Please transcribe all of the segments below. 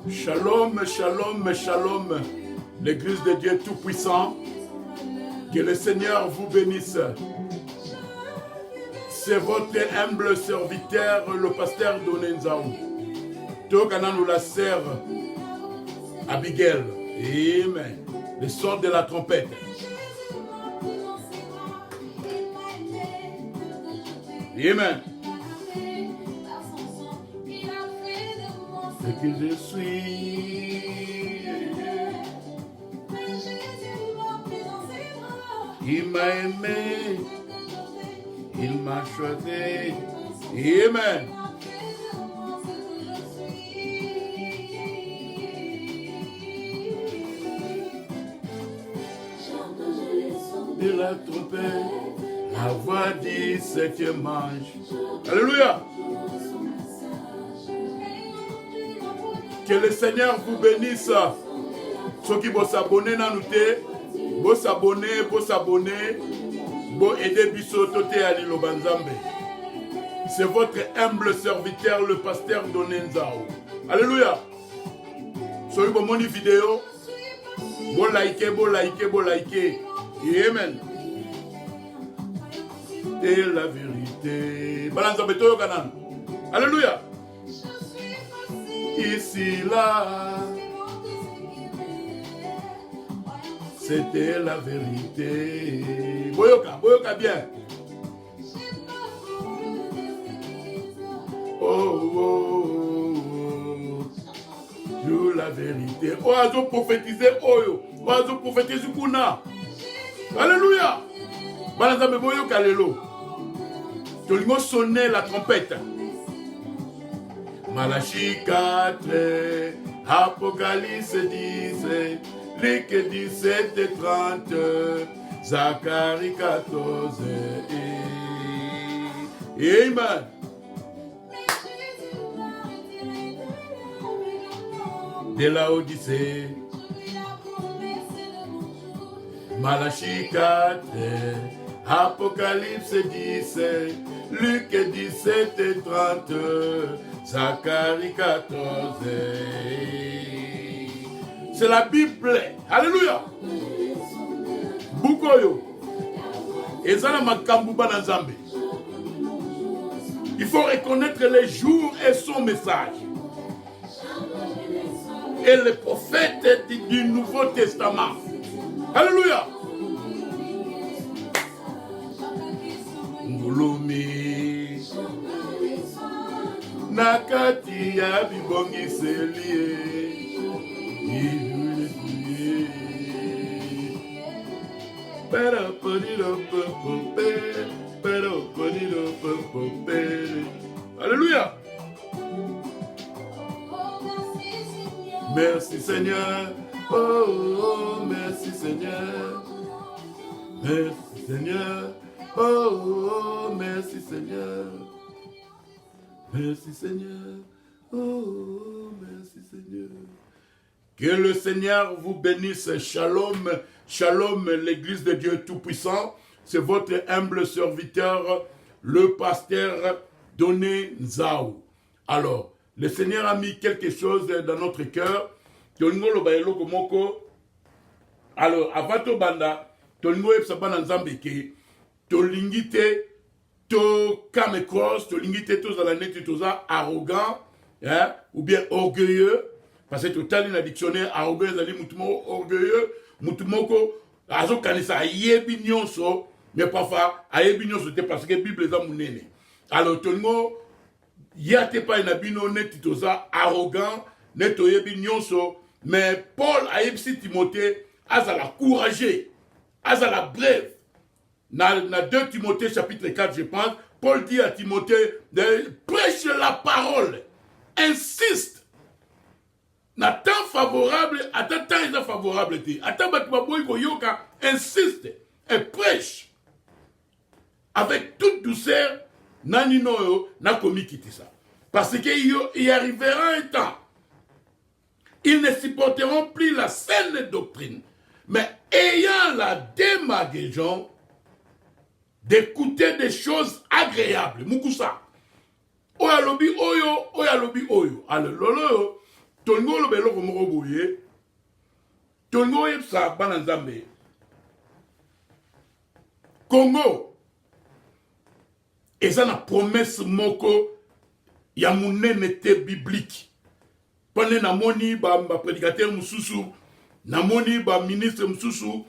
Shalom, shalom, shalom. L'Église de Dieu Tout-Puissant. Que le Seigneur vous bénisse. C'est votre humble serviteur, le pasteur Donenzaou. Tokana nous la sert Abigail. Amen. Le son de la trompette. Amen. Ce que je suis. Il m'a aimé. Il m'a choisi. Amen. De la trompette, la voix du septième ange. Alléluia. Que le Seigneur vous bénisse. Ceux qui vont s'abonner dans nous, vont s'abonner, vont aider Bisso Toté à Lilobanzambe. C'est votre humble serviteur, le pasteur Donenzao. Alléluia. Soyez bon mon vidéo. Bon liker. Amen. Et la vérité. Balanzambe Toyo Kanan. Alléluia. Ici, là, c'était la vérité. Boyoka bien. Oh, joue la vérité. Oh, azo prophétiser Oyo. Oh, azo prophétiser Kuna. Alléluia. Balanzambe boyoka lelo. Tolingo sonner la trompette. Malachie 4, Apocalypse 10, Luc 17 et 30, Zacharie 14. Amen. De la Odyssée, Malachie 4, Apocalypse 10, Luc 17 et 30, Zacharie 14. C'est la Bible. Alléluia. Bukoyo. Ezana makambuba na Nzambe. Il faut reconnaître les jours et son message. Et les prophètes du Nouveau Testament. Alléluia. Ngulumi. Nakati ya bibongi selie. Alléluia. Merci Seigneur. Oh, merci Seigneur. Merci Seigneur. Oh, merci Seigneur. Merci Seigneur. Oh, merci Seigneur. Que le Seigneur vous bénisse. Shalom, shalom, l'Église de Dieu Tout-Puissant. C'est votre humble serviteur, le pasteur Donenzao. Alors, le Seigneur a mis quelque chose dans notre cœur. Alors, avant tout banda, tolingo epsabana nzambeke, tolingite, to kamekos, tolingite to zalanete to za arrogant, hein, ou bien orgueilleux, parce que total in dictionnaire arrogant zali mutumo orgueilleux, mutumoko azo kanisa yebi nyonso, mais parfois ayebi nyonso te parce que Bible za munene. Alors tolingo yate pa inabino neti to za arrogant, neto yebi nyonso, mais Paul ayebi Timothée azala courageux, azala bref. Dans 2 Timothée chapitre 4, je pense, Paul dit à Timothée, prêche la parole, insiste. Na temps favorable, à temps favorable, à temps insiste et prêche. Avec toute douceur, nanino na komi kiti ça. Parce qu'il y arrivera un temps, ils ne supporteront plus la saine doctrine, mais ayant la démagogie d'écouter des choses agréables. Mukusa. oyo alobi oyo, oyo alobi oyo. Alors, lolo, tolingo lo belo komoko boye, tolingo yebsa bana nzambe. Congo, eza na promesse moko ya munene te biblique. Pone na moni ba prédicateur mususu, na moni ba ministre mususu,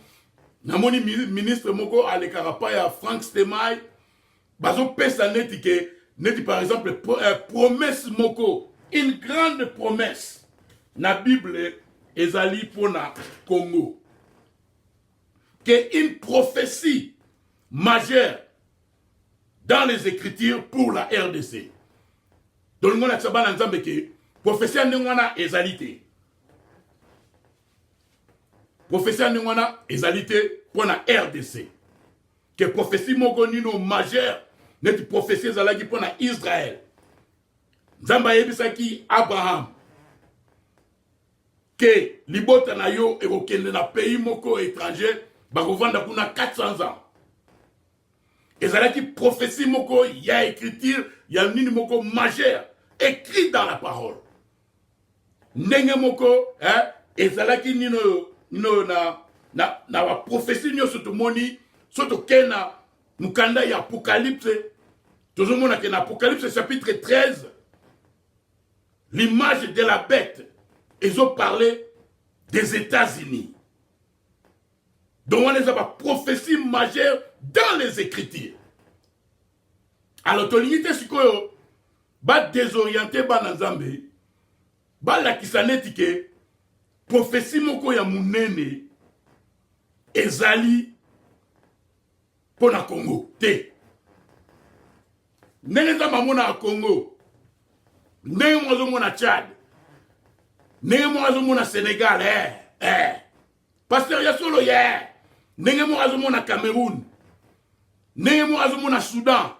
na moni ministre moko alekara pa ya Frank Stemay, bazo pesa neti ke, neti par exemple promesse moko, une grande promesse na Bible ezali pona Congo. Que une prophétie majeure dans les Écritures pour la RDC. Donc, on a dit que prophétie en ezalité. Prophétie en ezalité pour la RDC. Que prophétie mogonino majeure, n'est prophétie ezalaki pour la Israël. Nzamba yebisaki Abraham. Que libota na yo et okende na pays moko étranger, bakovanda kuna 400 ans. Ezalaki prophétie moko, il y a écriture, il y a nini moko majeur, écrit dans la parole. Ndenge moko, ezalaki nino na prophétie nyo soto moni, soto kena mukanda ya Apocalypse. Toujours mona kena Apocalypse chapitre 13. L'image de la bête, ils ont parlé des États-Unis. Donc on les a pas prophétie majeure dans les Écritures. Alors tolingite sikoyo ba désorienté ba nanzambe ba la kisaneti ke prophétie moko ya munene ezali pona Congo te. Ndenge za mamona a Congo, ndenge mwazo mona Tchad, ndenge mwazo mona Sénégal, pasteur ya solo ndenge mwazo mona Cameroun, ndenge mwazo mona Soudan,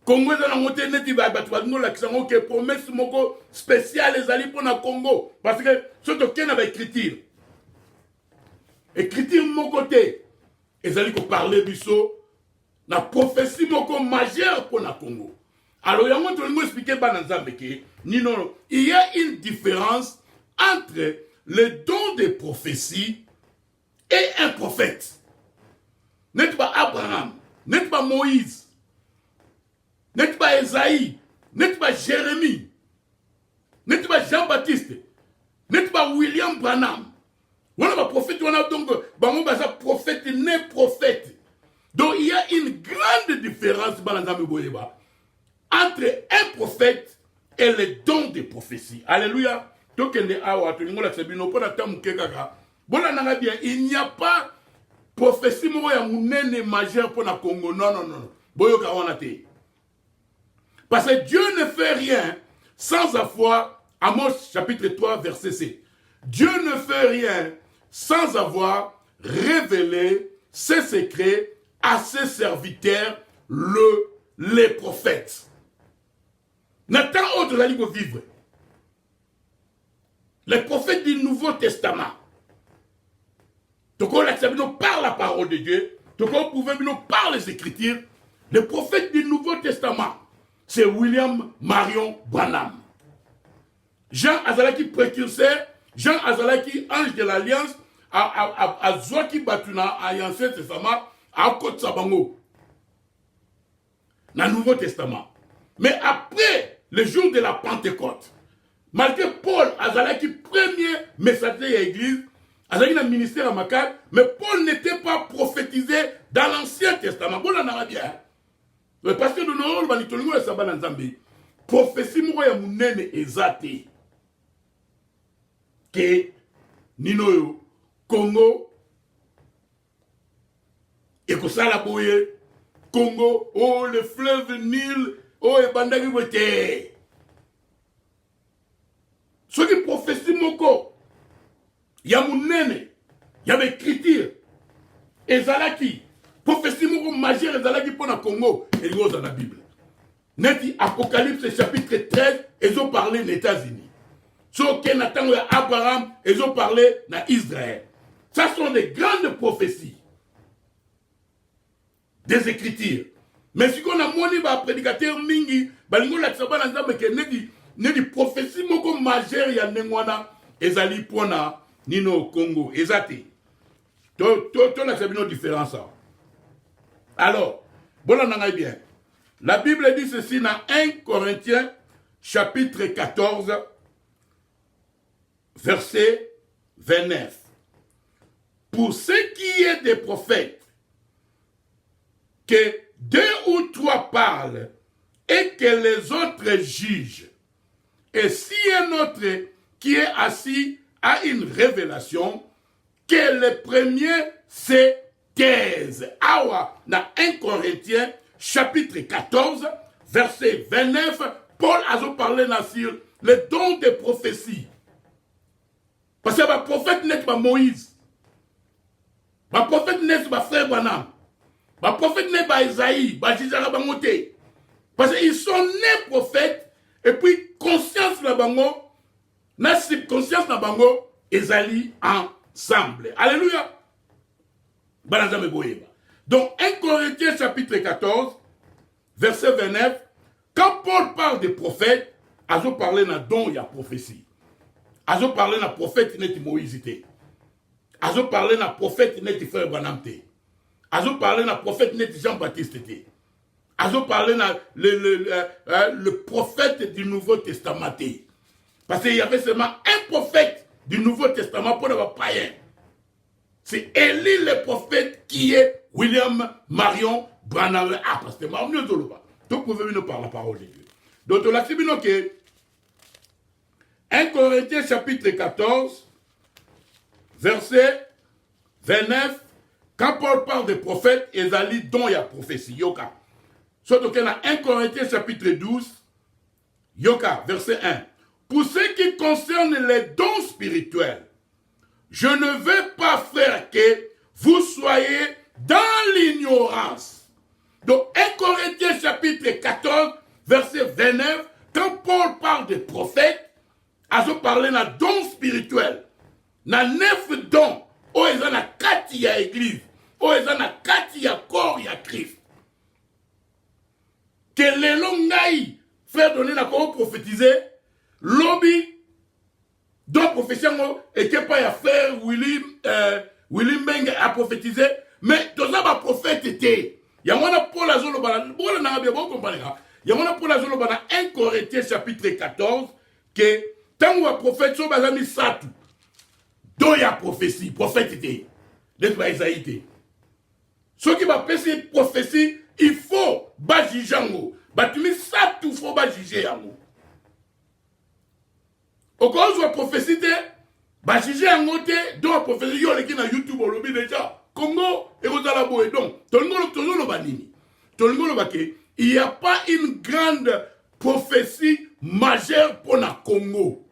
Congo eza na ngote neti batu balingo la kisango ke promesse moko spéciale ezali pona Congo parce que soto kena ba écriture. Écriture moko te ezali ko parler biso na prophétie moko majeure pona Congo. Alors yango tolingo expliquer bana nzambe ke nino il y a une différence entre le don de prophétie et un prophète. N'est-ce pas Abraham, n'est-ce pas Moïse, n'est-ce pas Esaïe, n'est-ce pas Jérémie, n'est-ce pas Jean-Baptiste, n'est-ce pas William Branham. On a un prophète, on a donc un prophète, né prophète. Donc il y a une grande différence entre un prophète et le don de prophétie. Alléluia. Donc il n'y a pas prophétie majeure pour le Congo. Non, non, non. Parce que Dieu ne fait rien sans avoir, Amos chapitre 3, verset 7. Dieu ne fait rien sans avoir révélé ses secrets à ses serviteurs, les prophètes. Nathan autre la ligue vivre. Les prophètes du Nouveau Testament. Donc on accepte par la parole de Dieu. Donc on pouvait nous par les Écritures. Les prophètes du Nouveau Testament, c'est William Marion Branham. Jean Azalaki précurseur, Jean Azalaki ange de l'Alliance, à Zouaki Batuna, à Ancien Testament, à Côte Sabango. Dans le Nouveau Testament. Mais après le jour de la Pentecôte, malgré Paul Azalaki premier messager de l'église, Azalaki dans le ministère à Makar, mais Paul n'était pas prophétisé dans l'Ancien Testament. Paul en a bien. Parce que nous avons le sabbat dans Zambie. Prophétie moya munene ezate. Que Ninoyo, Congo, et que ça la bouille, Congo, oh le fleuve Nil, oh et bandagi voté. Ce qui prophétie moko, yamunene, y'a écriture, ezalaki, prophétie moko majeure ezalaki pour le Congo, et il y a dans la Bible. Neti Apocalypse chapitre 13, ils ont parlé des États-Unis. Ceux qui n'attendent Abraham, ils ont parlé d'Israël. Ça sont des grandes prophéties. Des Écritures. Mais si on a moni ba prédicateur mingi, balingo la tsaba na nzambe ke nedi prophétie moko majeure ya nengwana ezali pona nino Congo ezate. To la sabino différence ça. Alors, bon on en a bien. La Bible dit ceci dans 1 Corinthiens chapitre 14 verset 29. Pour ce qui est des prophètes, que 2 ou 3 parlent et que les autres jugent. Et si un autre qui est assis a une révélation, que le premier se taise. Awa, dans 1 Corinthiens, chapitre 14, verset 29, Paul a parlé sur le don de prophétie. Parce que le prophète n'est pas Moïse. Le prophète n'est pas frère Branham. Le prophète n'est pas Isaïe. Parce qu'ils sont nés prophètes et puis conscience la bango, na subconscience la bango, ils allient ensemble. Alléluia. Donc 1 Corinthiens chapitre 14, verset 29, quand Paul parle des prophètes, il parle d'un don et de prophétie. Il parle d'un prophète net Moïse. Il parle d'un prophète net frère Branham. Il parle d'un prophète net Jean-Baptiste. Il parle d'un le prophète du Nouveau Testament. Parce qu'il y avait seulement un prophète du Nouveau Testament pour les païens. C'est Élie le prophète qui est William Marion Branham. Ah, parce que Marion Zoloba. Donc, vous pouvez nous parler la parole de Dieu. Donc, on a dit que 1 Corinthiens chapitre 14, verset 29, quand Paul parle des prophètes, ils allient dont il y a prophétie. Yoka. Surtout qu'il y a 1 Corinthiens chapitre 12, Yoka, verset 1. Pour ce qui concerne les dons spirituels, je ne veux pas faire que vous soyez dans l'ignorance. Donc, 1 Corinthiens chapitre 14, verset 29, quand Paul parle des prophètes, il parle d'un don spirituel. Il y a 9 dons. Il y a 4 qui y église. Il y a 4 qui y a corps, il y a Christ. Que les longues faire donner la parole prophétiser, lobby, donc prophétien, et que pas y a faire William Meng a prophétisé, mais dans ça, ma prophète était. Il y a un Paul à Zolobana, il y a un Paul à Zolobana, 1 Corinthiens chapitre 14, que tant que le prophète soit basé sur tout, donc il y a prophétie, prophète était, d'être pas Isaïe. Ce qui va passer prophétie, il faut pas juger en haut. Tu mets ça tout, il faut pas juger en haut. Au cas où la prophétie, bah juger en haut, donc la prophétie, il y a qui na YouTube, on l'a déjà. Congo, et vous allez boire. Donc, tout le monde il n'y a pas une grande prophétie majeure pour le Congo.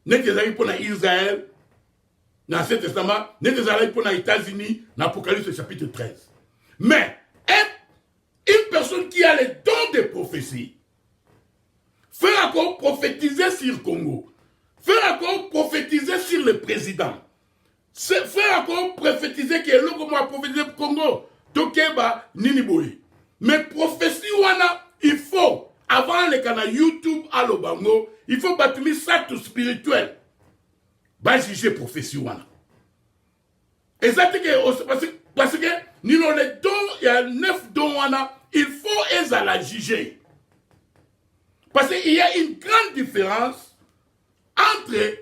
N'est-ce pas pour Israël, dans l'Ancien Testament, n'est-ce pas pour les États-Unis, dans l'Apocalypse chapitre 13. Mais, une personne qui a les dons de prophétie, fait encore prophétiser sur le Congo, fait encore prophétiser sur le président, fait encore prophétiser que l'on a prophétisé pour le Congo, Tokeba, Niniboy. Mais prophétie, il faut, avant le canal YouTube à l'Obango, il faut bâtir ça tout spirituel. Bah, juger prophétie, et ça, parce que nous avons les dons, il y a 9 dons, il faut les à la juger. Parce qu'il y a une grande différence entre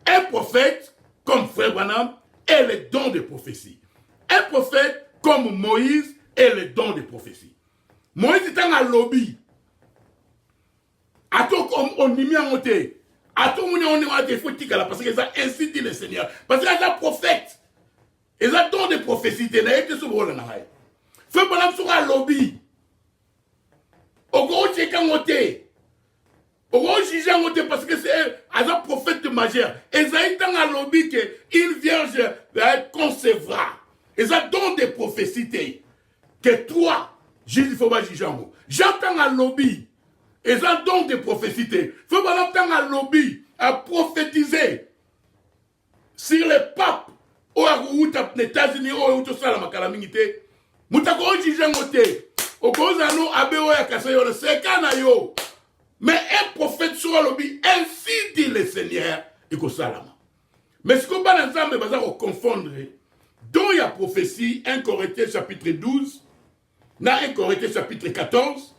un prophète comme Frère Branham et les dons de prophétie. Un prophète comme Moïse et les dons de prophétie. Moïse est un lobby. À tout comme on y met en côté. À tout le monde on est foutu parce qu'ils ont ainsi dit le Seigneur. Parce qu'il y a un prophète. Ils ont don de prophétie. Il y a été sur le rôle. Frère Branham sera un lobby. Au gros, c'est qu'un côté. Au gros, c'est un côté parce que c'est un prophète majeur. Ils ont dans un lobby qu'une vierge concevra. Ils ont don de prophétie. Que toi, Jésus, il ne faut pas juger en haut. J'entends un lobby. Ils ont don de prophétie. Il faut pas entendre un lobby à prophétiser sur les papes. Ou à les États-Unis, ou à tout ça, la macalamité. Moutako ojije ngote. Okozano abeo ya kasayo c'est kana yo. Mais un prophète sur l'obi, ainsi dit le Seigneur, et que salama. Mais ce qu'on va ensemble, va confondre. Dont il y a prophétie, 1 Corinthiens chapitre 12, dans 1 Corinthiens chapitre 14,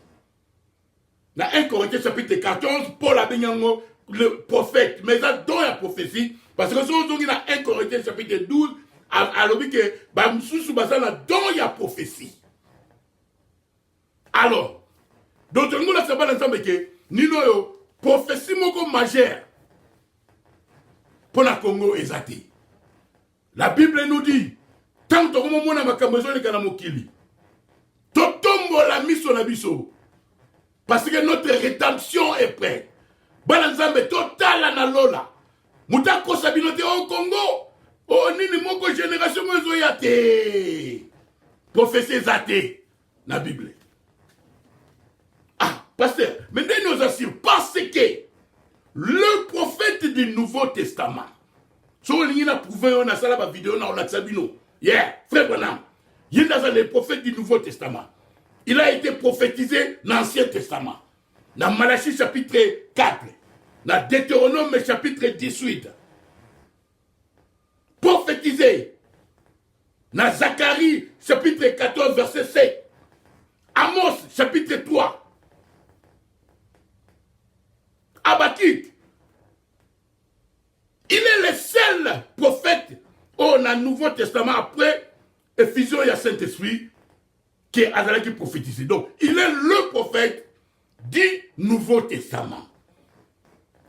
dans 1 Corinthiens chapitre 14, Paul a benyango, le prophète, mais ça, dont il y a prophétie, parce que si on dit dans 1 Corinthiens chapitre 12, à l'obi que, dont il y a prophétie. Alors, donc, nous avons ensemble que, Nino yo, prophétie moko majeure pour la Congo ezati. La Bible nous dit, tant que nous avons makambozo le kanamokili, totombo la miso na biso, parce que notre rédemption est prête. Bananzambe total na lola. Mutako sabinote au Congo, o nini moko génération mozo yate. Prophétie zate na Bible. Pasteur, mais nous assure parce que le prophète du Nouveau Testament, si on a prouvé, on a la vidéo, on a sabino. Yeah, frère Branham, il est dans le prophète du Nouveau Testament. Il a été prophétisé dans l'Ancien Testament. Dans Malachie chapitre 4, dans Deutéronome chapitre 18. Prophétisé dans Zacharie chapitre 14, verset 7. Amos chapitre 3. Habakkuk. Il est le seul prophète dans le Nouveau Testament après Ephésiens et Saint-Esprit qui est prophétisé. Donc, il est le prophète du Nouveau Testament.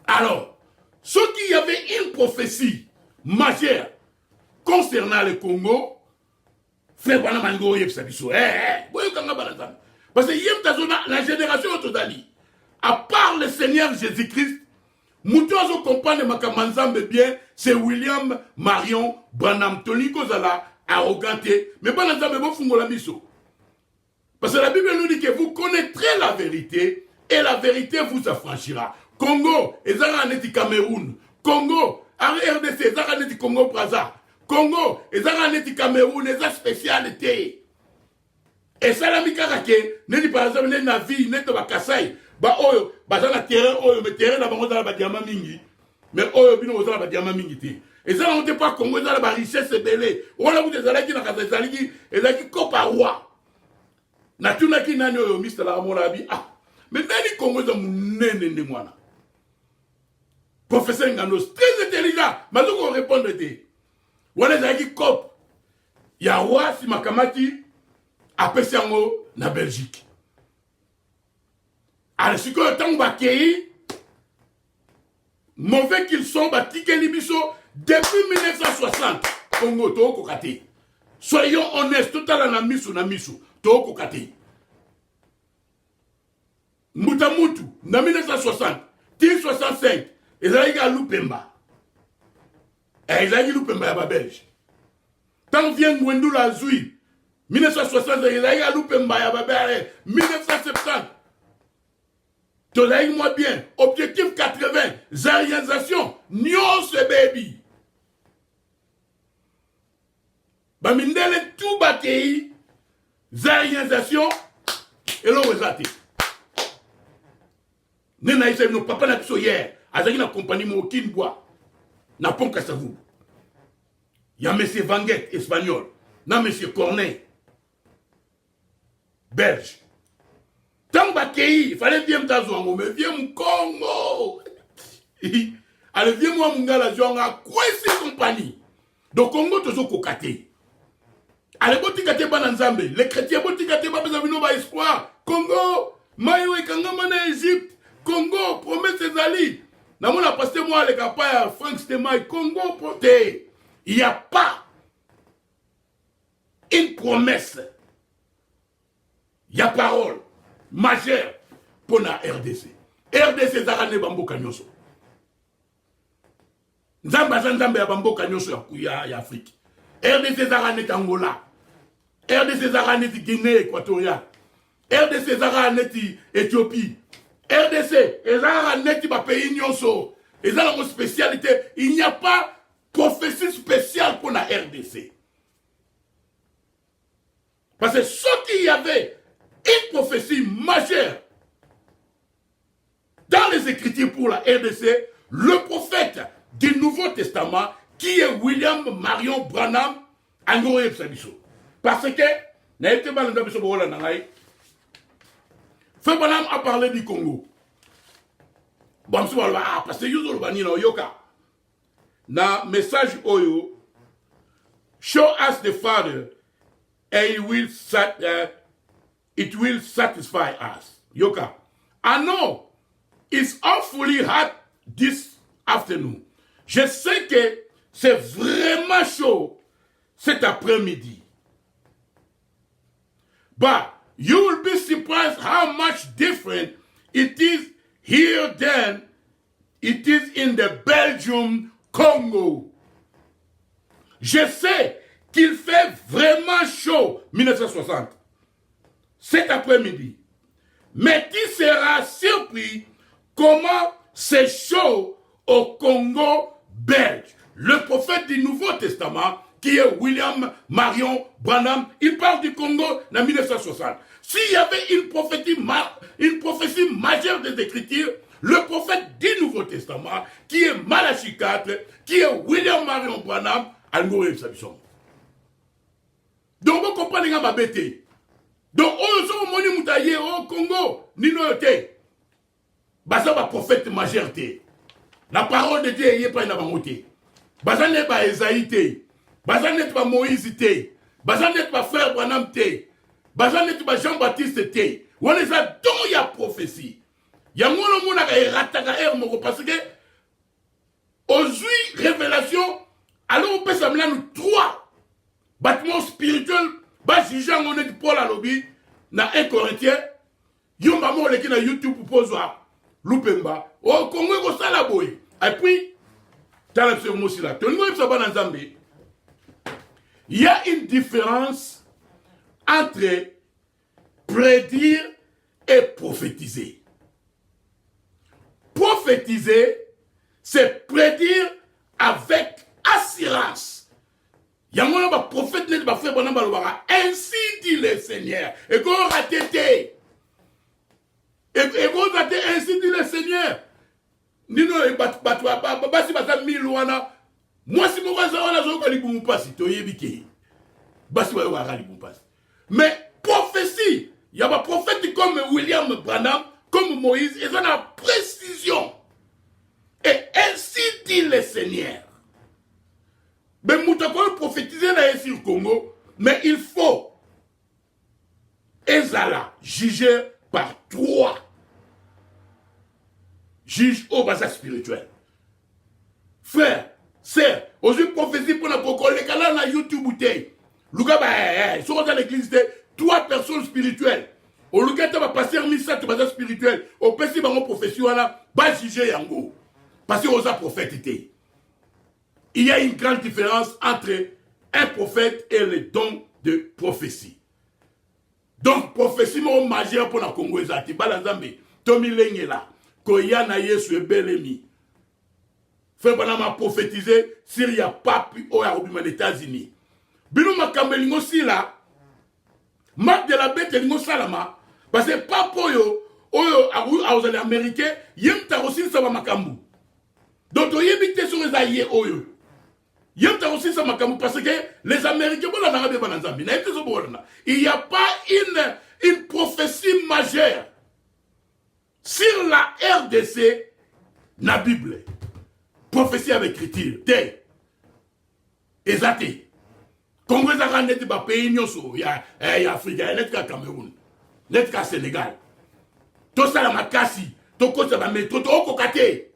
Alors, ce qui y avait une prophétie majeure concernant le Congo, frère Banamango Yepsabiso, parce que la génération autodali, à part le Seigneur Jésus-Christ, Moutozo comprendre Makamanzambe bien, c'est William Marion Branham Tony Kozala, arroganté, mais Banazambe bon fungola miso. Parce que la Bible nous dit que vous connaîtrez la vérité et la vérité vous affranchira. Congo, ezara neti Cameroun. Congo, RDC, ezara neti Congo Brazza. Congo, ezara neti Cameroun, ezara spécialité. Et ça la mikakake, neti par exemple, neti na vie, neti bakasai. Ba oyo bazana terrain oyo mais terrain na bango dans la diamant mingi mais oyo bino dans la diamant mingi té et ça on te pas Congo dans la richesse belé on a vous des alaki na kazalaki et là qui copa roi na tuna ki nani oyo Mr la morabi ah mais nani Congo za munene ndi mwana professeur Nganos très intelligent mais on répondre té wala zaki cop ya roi si makamati apesango na Belgique. Alors, si le temps va mauvais qu'ils sont, depuis 1960, Congo, Toko Kate. Soyons honnêtes, total na misu, Toko Kate. Mutamutu, en 1960, 1965, ils ont eu Lupemba. Et ils ont eu Lupemba à Belge. Tant vient Mwendula Zoui, 1960, ils ont eu Lupemba à Belge, 1970. Moi bien, objectif 80, zarianisation, nyos baby. Bamindele tout bakei, zarianisation, et l'on est raté. Nena isa no papa na biso hier, azaki na compagnie mo Kinbois, na pont Kassavou. Ya monsieur Vanguet, espagnol, na monsieur Cornet, belge. Tant qu'il fallait bien m'tazoango, mais viens mon Congo. Allez, viens moi mon gars la joanga, quoi c'est compagnie. Donc Congo toujours kokate. Allez, botikate bananzambe, les chrétiens botikate ba bezavino ba espoir. Congo, mayo e kangama na Égypte. Congo, promesse ezali. Na mona pasteur moi le kapaya Frank Stemai, Congo proté. Il n'y a pas une promesse. Il y a parole majeure pour la RDC. RDC zarane bamboka nyoso. Nzamba ya bamboka nyoso ya Afrique. RDC zarane Angola. RDC zarane Guinée équatoriale. RDC zarane Éthiopie. RDC zarane ba pays nyoso. Et ça la spécialité, il n'y a pas prophétie spéciale pour la RDC. Parce que ce qu'il y avait une prophétie majeure dans les Écritures pour la RDC, le prophète du Nouveau Testament, qui est William Marion Branham, Angoye Psabiso. Parce que, Frère Branham a parlé du Congo. Bon, parce que Yuzo Banino Yoka. Na message Oyo, show us the Father, and it will satisfy us. Yoka. I know it's awfully hot this afternoon. Je sais que c'est vraiment chaud cet après-midi. But you will be surprised how much different it is here than it is in the Belgium Congo. Je sais qu'il fait vraiment chaud 1960 cet après-midi. Mais tu seras surpris comment c'est chaud au Congo belge. Le prophète du Nouveau Testament, qui est William Marion Branham, il parle du Congo en 1960. S'il y avait une prophétie majeure des Écritures, le prophète du Nouveau Testament, qui est Malachie 4, qui est William Marion Branham, Algorithme Sabison. Donc vous comprenez ma bête. Donc on moni moutaye au Congo, nino yote. Baza ba prophète majeur te. La parole de Dieu est pas na bangote. Baza ne ba Esaïe te. Baza ne ba Moïse te. Baza ne ba frère Branham te. Baza ne ba Jean-Baptiste te. On les a donc ya prophétie. Ya mono mona ka rataka er moko parce que aujourd'hui révélation alors on peut s'amener nous trois bâtiments spirituels bas juger on est Paul à lobby na 1 Corinthiens yomba mo le ki na YouTube pour poser Lupemba au Congo ko sala boy et puis dans le sermon aussi là tout le monde ça va dans Zambie. Il y a une différence entre prédire et prophétiser. Prophétiser, c'est prédire avec assurance. Il y a un prophète qui va faire ainsi dit le Seigneur. Et qu'on rate et qu'on rate ainsi dit le Seigneur. Nino et basi basa milwana. Moi si mon voisin on a zo kalibu mpasi to yebike. Basi wa wa kalibu mpasi. Mais prophétie, il y a un prophète comme William Branham, comme Moïse, ils ont la précision. Et ainsi dit le Seigneur. Mais nous devons prophétiser là sur le Congo, mais il faut Ezala juger par trois. Juge au bas spirituel. Frère, sœur, aujourd'hui prophétie pour la Congo, les canaux na YouTube ou t'es. Luga ba, sur dans l'église, trois personnes spirituelles. Au Luga tu vas passer un missage spirituel. Au Pessi bango prophétie là, va juger yango. Parce que aux prophétités. Il y a une grande différence entre un prophète et le don de prophétie. Donc, prophétie majeure pour la Congo, Zati, Balanzambe, Tomi Lengela, Koyana Yesu et Belemi. Frère Branham a prophétisé s'il n'y a pas pu aux États-Unis. Bino Makambelingo si là, Marc de la bête Lingo Salama, parce que pas pour eux, aux Américains, yem ta aussi ça va Makambu. Donc, il y a évité sur les alliés oyo. Il y a aussi ça parce que les Américains, il n'y a pas une prophétie majeure sur la RDC, la Bible. Prophétie avec écriture. Té. Exacté. Congrès a net ba pays nyoso. Il y a Afrique, il y a net Cameroun, net Sénégal. Tout ça la makasi, tout ça va mettre tout au kokate.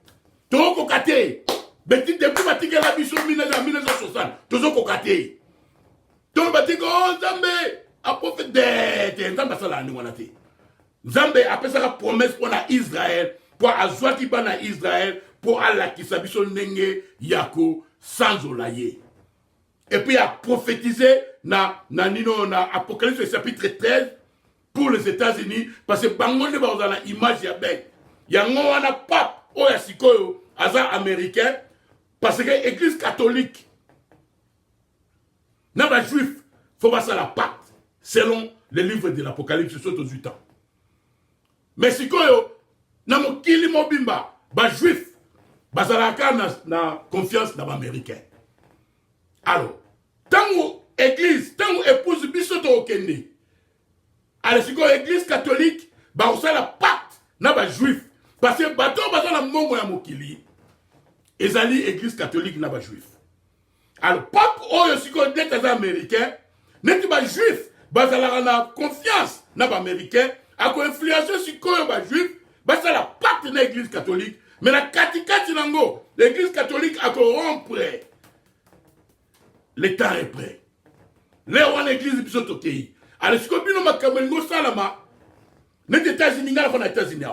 Tout kokate. Depuis que la mission 1960, toujours kokate. Tout le monde oh Zambé, a prophète de Zambé ça la nuanate. Zambé après ça la promesse pour la Israël, pour azwa qui ba na Israël, pour Allah qui sabiso nenge yako sans olaye. Et puis a prophétisé na Apocalypse chapitre 13 pour les États-Unis parce que bangonde ba dans la image ya ben. Ya ngona pape o ya sikoyo aza américain. Parce que l'église catholique, n'a pas juif, il faut passer à la pacte. selon les livres de l'Apocalypse, sur aux 8 ans. Mais si koyo, na mokili mobimba, ba juif, bazalaka na confiance dans l'Américain. Alors, tant église, tant épouse biso to okende. Alors si koyo église catholique, ba osala pacte na ba juif. Parce que bato bazala mongo ya mokili, ezali église catholique na ba juif. Alors, pape oyo si koyo dete za américain, neti ba juif, bazala na confiance na ba américain, a ko influencer si koyo ba juif, bazala pacte na église catholique, mais la katikati nango, l'église catholique a ko rompre. Le temps est prêt. Les rois l'église biso tokei. Alors si ko bino makambo ngo salama, neti États-Unis ngala na États-Unis.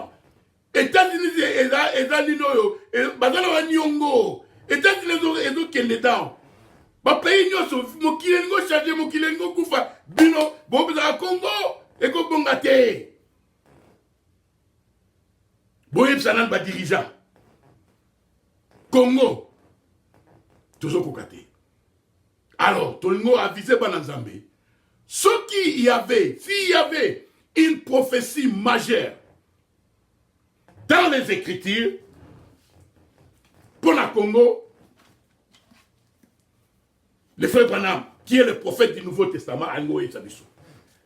États-Unis eza ninoyo, bazala wa nyongo. États-Unis ezo kende down. Ba pays nyoso mokile ngo charger mokile ngo kufa bino bo bizaka Congo eko bonga te. Boyeb sanan ba dirigeant. Congo toujours kokate. Alors, Tolingo a visé Bananzambe. S'il y avait une prophétie majeure dans les Écritures pour le Congo, le frère Branham, qui est le prophète du Nouveau Testament, Ango et Sabiso.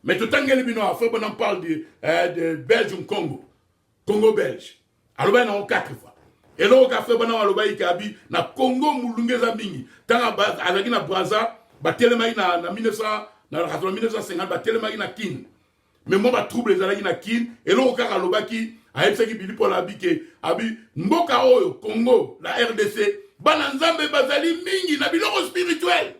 Mais tout le temps, le frère Branham parle de Belgium Congo, Congo belge. Alors, il y a 4 fois. Et là, le frère Branham a dit na Congo Moulunge Zambingi. Tant que na Braza, batelemaki na 1950, batelemaki na Kin. Mais moi, je trouble les na Kin. Et là, au cas où a été Billy Paul Abike, Abi, Mboka Oyo, Congo, la RDC, Bananzambe Bazali Mingi, na biloko spirituel.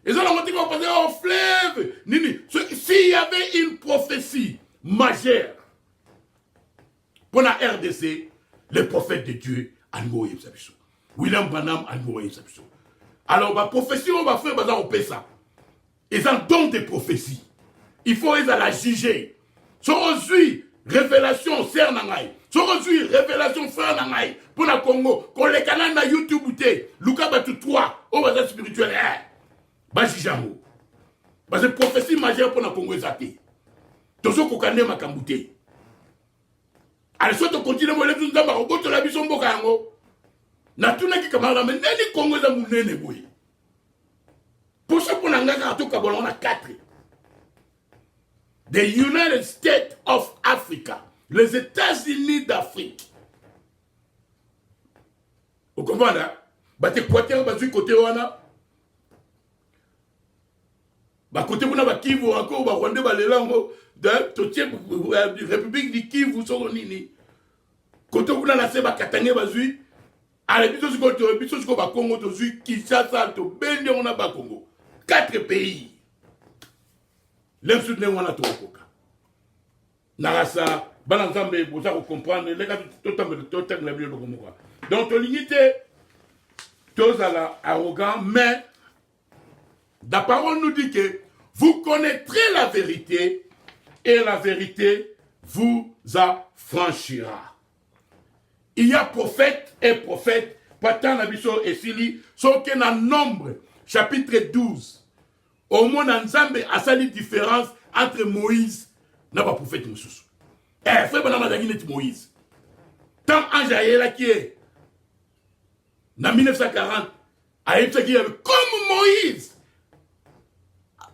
Et ça, on dit qu'on passait au fleuve. Nini, s'il y avait une prophétie majeure pour la RDC, le prophète de Dieu, Ango Yebsabiso. William Branham, Ango Yebsabiso. Alors, la prophétie, on va faire au Pessa. Ils ont donc des prophéties. Il faut la juger. Si on suit révélation, sert nangai. Si on suit révélation, frère nangai. Pour le Congo, quand les canaux na YouTube, Luka Batu 3, on va être spirituel. Bajijango. Parce que prophétie majeure pour le Congo est athée. Toujours qu'on connaît ma kambouté. Alors, soit on continue à me lever dans ma robot, la bison bokango. Na tuna ki kamala mais nani Congo za munene boy. Pour ça pour nangaka to kabola on a 4. The United States of Africa, les États-Unis d'Afrique. Vous comprenez? Bah te Équateur bah du côté wana. Bah côté kuna ba Kivu encore ba Rwanda ba lelango de République du Kivu so nini. Côté kuna la se ba Katanga ba zui. Alors, biso siko ba Congo to zui Kinshasa to bende on a ba Congo. 4 pays. L'Emsud ne wana to koka. Narasa Bananzambe pour ça comprendre les gars totam la bio ko. Donc l'unité tous à la arrogant mais la parole nous dit que vous connaîtrez la vérité et la vérité vous affranchira. Il y a prophète et prophète, Patan Abisso et Sili, sauf qu'il y a un nombre, chapitre 12. Au moins, Nzambe a sali différence entre Moïse et le prophète Moussous. Eh, frère Banamazagine est Moïse. Tant Anjaïla qui est, en 1940, a été comme Moïse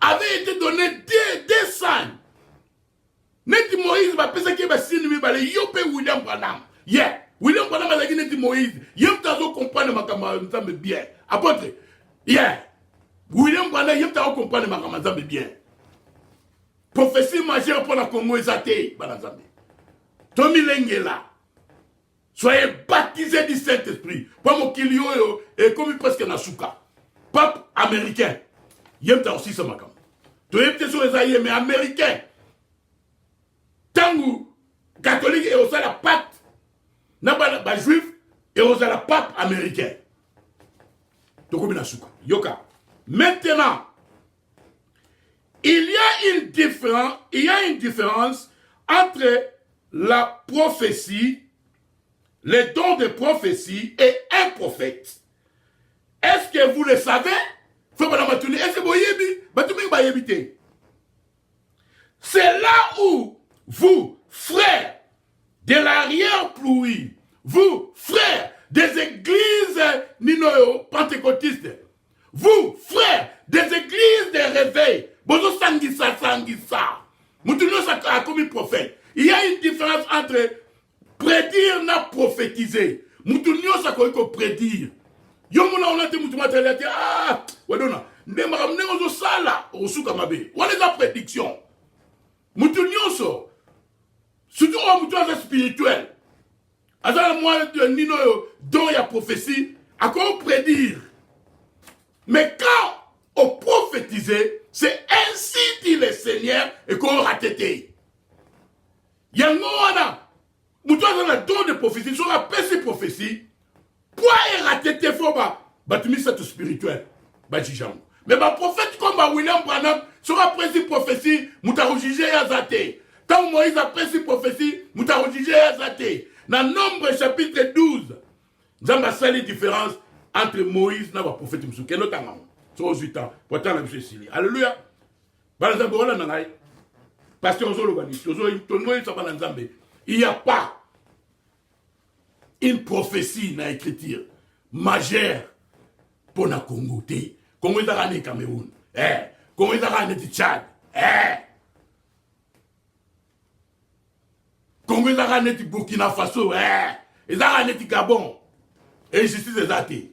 avait été donné des signes. Net Moïse va penser qu'il va signer, il y a William Branham. Yeah. William Branham a dit Moïse, il y a un comprendre ma camarade bien. Apôtre, yeah. William Branham, il y a un comprendre ma camarade bien. Prophétie majeure pour la Congo est athée, Banazambe. Tommy Lengela, soyez baptisés du Saint-Esprit. Pas mon kilio et comme presque Nasuka. Pape américain, il y a aussi ça ma camarade. Tu es peut-être sur les aïeux, mais américain. Tangu, catholique et aussi la pacte. N'a pas juif et on a la pape américain. Yoka. Maintenant, il y a une différence entre la prophétie, les dons de prophétie et un prophète. Est-ce que vous le savez? Est-ce que vous C'est là où vous, frères de l'arrière-pluie, vous, frères des églises ninoyo pentecôtistes, vous, frères des églises de réveil, bozo sangisa. Moutounio a commis prophète. Il y a une différence entre prédire et prophétiser. Moutounio sa ko prédire. Yomuna on a te moutouma te ah, wadona. Ndema mnengo sala osuka mabe. What is la prédiction? Moutounio so. Surtout au moutoua spirituel. Azala moi de nino dont il y a prophétie, à quoi prédire. Mais quand on prophétiser, c'est ainsi dit le Seigneur et qu'on ratété. Yangona, moutoua dans le don de prophétie, sur la paix prophétie, pour ratété faut tu mis ça tout spirituel. Mais ma prophète comme William Branham, sur la paix prophétie, moutoua jugé à zaté. Quand Moïse a pris cette prophétie, nous avons jugé à Zaté. Dans Nombre chapitre 12, nous avons la différence entre Moïse et le prophète. Quel est le temps? C'est 8 ans. Pourtant, la Bible est alléluia. Il n'y a pas une prophétie dans l'écriture majeure pour le Congo. Congo est dans le Cameroun. Congo est dans le Tchad. Congo est dans le Burkina Faso. Et dans le Gabon. Et justice est athée.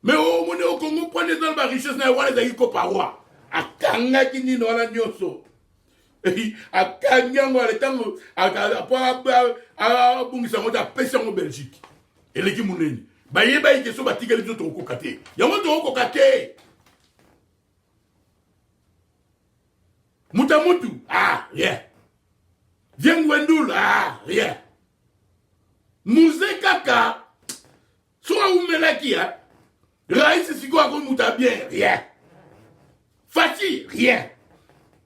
Mais au Congo, prenez dans la richesse, n'a pas les parois. A Kanga qui n'y n'a nyoso. A Kanga, moi, le temps, à Bungisa, on a pêché en Belgique. Et les Kimouneni. Bah, il y a des gens qui ont été au Kokate. Il y a des gens qui ont été Moutamutu, ah, rien. Viens Wendoul, ah, rien. Mouzé Kaka, soit Oumelaki, hein. Raïs Sigo Mouta bien, rien. Fati, rien.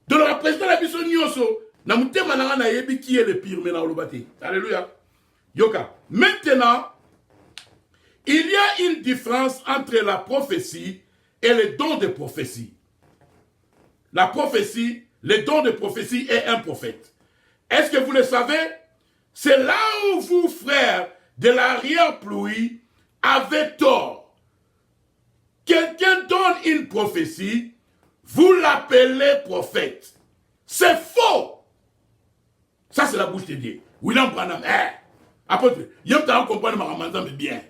De la présidente de la Bisson Nyoso, Namouté Manana Yebi qui est le pire maintenant au bâti. Alléluia. Yoka. Maintenant, il y a une différence entre la prophétie et le don de prophétie. La prophétie, le don de prophétie est un prophète. Est-ce que vous le savez? C'est là où vous, frères de l'arrière-pluie, avez tort. Quelqu'un donne une prophétie, vous l'appelez prophète. C'est faux. Ça, c'est la bouche de Dieu. William Branham, apôtre, il y a un comprendre ma ramanzan, mais bien.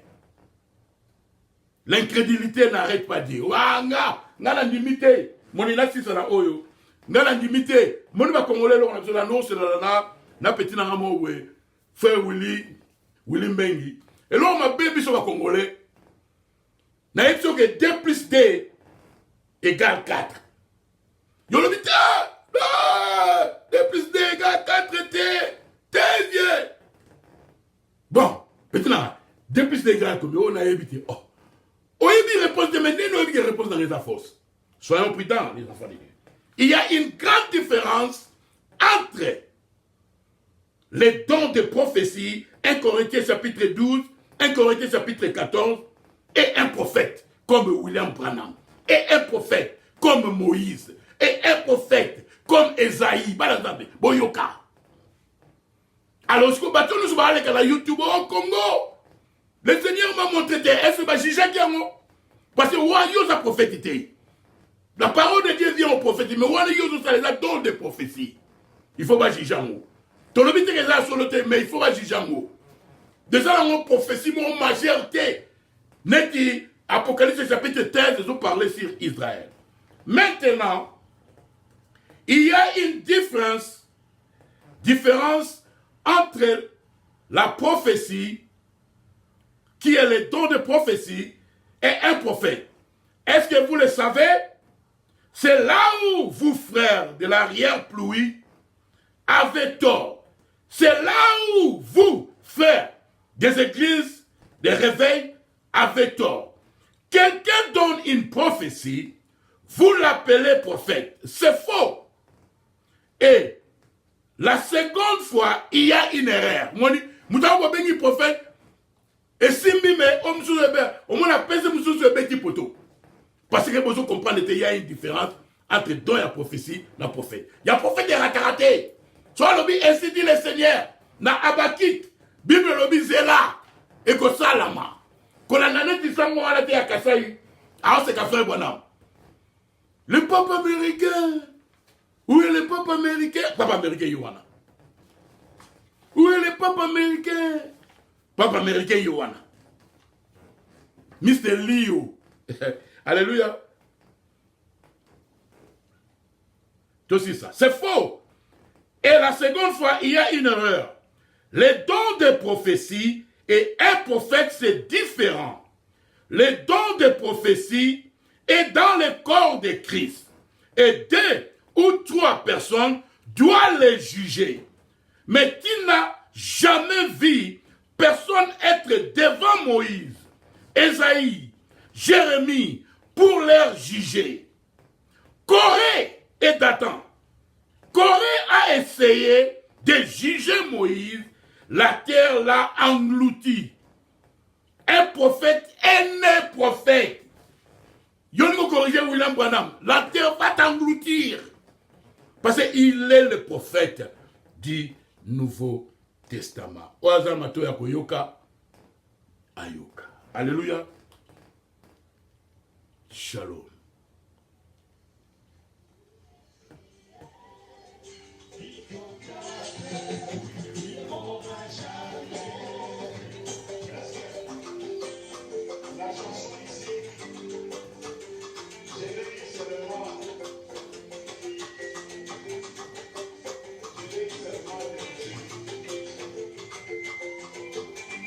L'incrédulité n'arrête pas de dire. Nga la limité. Mon inactif, c'est la oyo. Nga la limité. Mon va congolais, on a besoin de non, c'est la petite namo, frère Willy Mbengi. Et là, on m'a baby sur la congolais. N'a dit que 2 plus 2 égale 4. Yo le dit, 2 plus 2 égale 4, t'es vieux. Bon, maintenant, 2 plus 2 égale combien? On a évité. Oh. On a dit réponse de maintenant, on a dit réponse dans les force. Soyons prudents, les enfants de Dieu. Il y a une grande différence entre les dons de prophétie, 1 Corinthiens chapitre 12, 1 Corinthiens chapitre 14, et un prophète comme William Branham, et un prophète comme Moïse, et un prophète comme Esaïe, Boyoka. Alors, ce que nous sommes allés à YouTube au Congo, le Seigneur m'a montré, est-ce que j'ai jamais dit, parce que Wayo a prophétisé. La parole de Dieu vient au prophète, mais Wayo a les dons de prophétie. Il faut pas juger en haut. Ton objet est là sur le thème, mais il faut pas juger en haut. Déjà, dans mon prophétie, mon majorité, n'est dit Apocalypse chapitre 13, ils ont parlé sur Israël. Maintenant, il y a une différence entre la prophétie, qui est le don de prophétie, et un prophète. Est-ce que vous le savez? C'est là où vous, frères de l'arrière-pluie, avez tort. C'est là où vous, frères des églises, des réveils, avez tort. Quelqu'un donne une prophétie, vous l'appelez prophète. C'est faux. Et la seconde fois, il y a une erreur. Mouta prophète. Et si on m'a appelé poto. Parce que vous comprenez qu'il y a une différence entre don et prophétie na prophète. Il y a prophète de rataraté. Soit lobby ainsi dit le Seigneur. Na Abakik. Bible lobby zela. Et que ça lama. Qu'on a nané qui s'en va à la Kassaï. Alors c'est qu'à faire bonhomme. Le peuple américain. Où est le peuple américain? Papa américain Yohana. Où est le peuple américain? Papa américain Yohana. Mr. Leo. Alléluia. Tout ça. C'est faux. Et la seconde fois, il y a une erreur. Les dons de prophétie et un prophète, c'est différent. Les dons de prophétie est dans le corps de Christ. Et 2 ou 3 personnes doivent les juger. Mais tu n'as jamais vu personne être devant Moïse, Esaïe, Jérémie pour les juger. Corée et Dathan. Corée a essayé de juger Moïse, la terre l'a englouti. Un prophète est né prophète. Yongo corriger William Branham, la terre va t'engloutir. Parce qu'il est le prophète du Nouveau Testament. Oaza mato ya koyoka ayoka. Alléluia. Shalom.